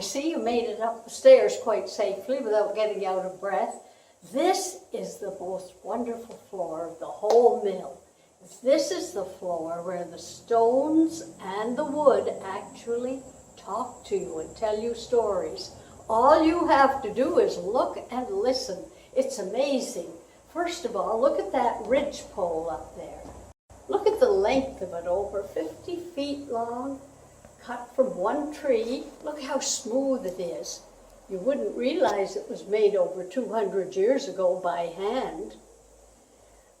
I see you made it up the stairs quite safely without getting out of breath. This is the most wonderful floor of the whole mill. This is the floor where the stones and the wood actually talk to you and tell you stories. All you have to do is look and listen. It's amazing. First of all, look at that ridge pole up there. Look at the length of it, over 50 feet long, cut from one tree. Look how smooth it is. You wouldn't realize it was made over 200 years ago by hand.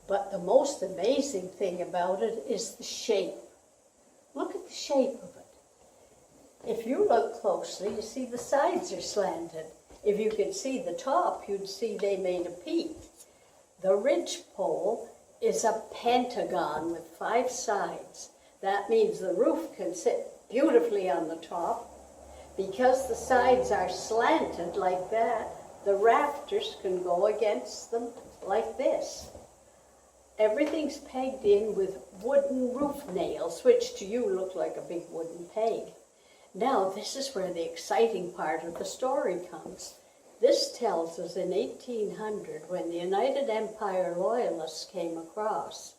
But the most amazing thing about it is the shape. Look at the shape of it. If you look closely, you see the sides are slanted. If you could see the top, you'd see they made a peak. The ridge pole is a pentagon with 5 sides. That means the roof can sit beautifully on the top. Because the sides are slanted like that, the rafters can go against them like this. Everything's pegged in with wooden roof nails, which to you look like a big wooden peg. Now, this is where the exciting part of the story comes. This tells us in 1800, when the United Empire Loyalists came across.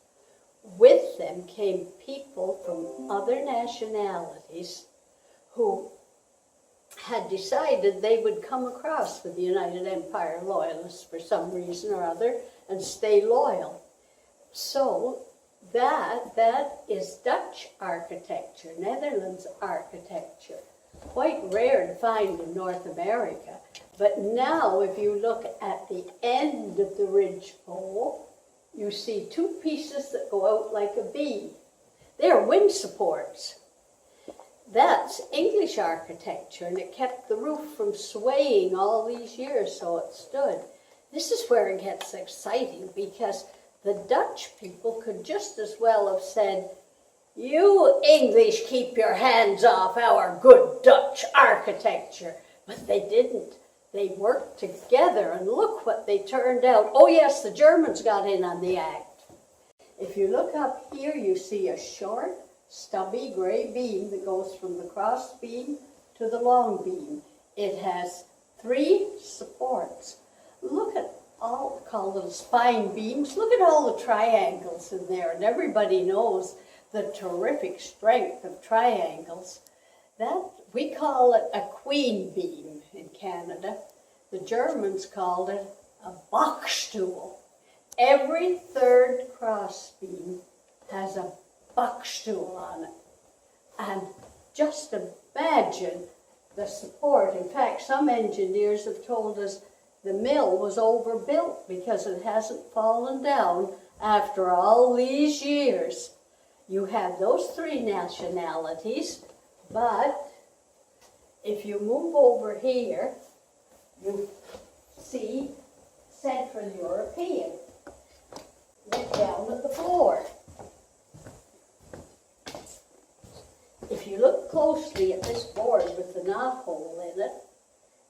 With them came people from other nationalities who had decided they would come across with the United Empire Loyalists for some reason or other and stay loyal. So that is Dutch architecture, Netherlands architecture. Quite rare to find in North America. But now if you look at the end of the ridge pole, you see 2 pieces that go out like a V. They're wind supports. That's English architecture, and it kept the roof from swaying all these years so it stood. This is where it gets exciting, because the Dutch people could just as well have said, "You English keep your hands off our good Dutch architecture." But they didn't. They worked together, and look what they turned out. Oh yes, the Germans got in on the act. If you look up here, you see a short, stubby gray beam that goes from the cross beam to the long beam. It has 3 supports. Look at all, called little spine beams. Look at all the triangles in there, and everybody knows the terrific strength of triangles. That, we call it a queen beam in Canada. The Germans called it a Bachstuhl. Every 3rd cross beam has a Bachstuhl on it. And just imagine the support. In fact, some engineers have told us the mill was overbuilt because it hasn't fallen down after all these years. You have those 3 nationalities, but if you move over here, you see Central European. Look down at the floor. If you look closely at this board with the knothole in it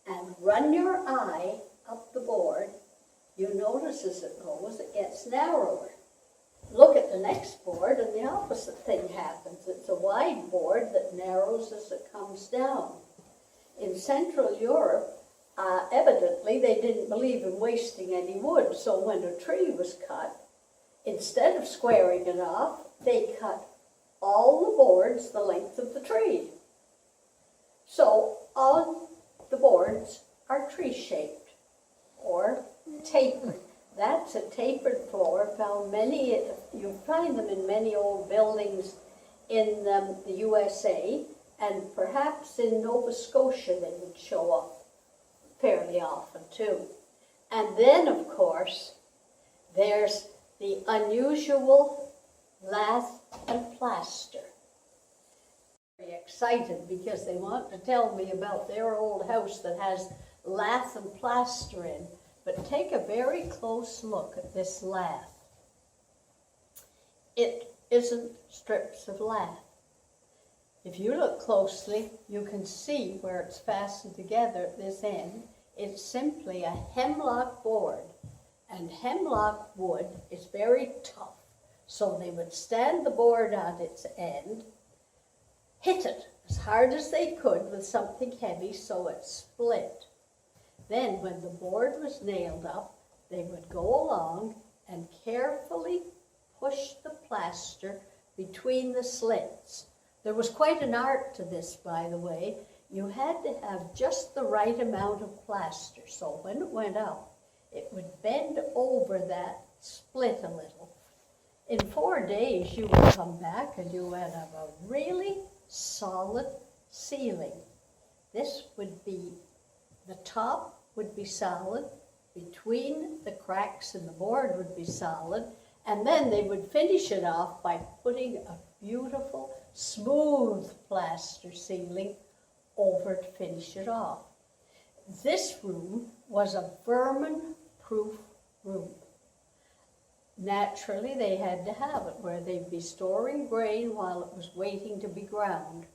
and run your eye up the board, you notice as it goes, it gets narrower. Look at the next board and the opposite thing happens. It's a wide board that narrows as it comes down. In Central Europe, evidently they didn't believe in wasting any wood, so when a tree was cut, instead of squaring it off, they cut all the boards the length of the tree. So all the boards are tree-shaped or tapered. That's a tapered floor. You find them in many old buildings in the USA, and perhaps in Nova Scotia they would show up fairly often too. And then, of course, there's the unusual lath and plaster. Very excited because they want to tell me about their old house that has Latham Plastering. But take a very close look at this lath. It isn't strips of lath. If you look closely, you can see where it's fastened together at this end. It's simply a hemlock board. And hemlock wood is very tough. So they would stand the board at its end, hit it as hard as they could with something heavy so it split. Then when the board was nailed up, they would go along and carefully push the plaster between the slits. There was quite an art to this, by the way. You had to have just the right amount of plaster, so when it went up, it would bend over that split a little. In 4 days, you would come back and you would have a really solid ceiling. This would be, the top would be solid, between the cracks in the board would be solid, and then they would finish it off by putting a beautiful, smooth plaster ceiling over to finish it off. This room was a vermin-proof room. Naturally, they had to have it where they'd be storing grain while it was waiting to be ground.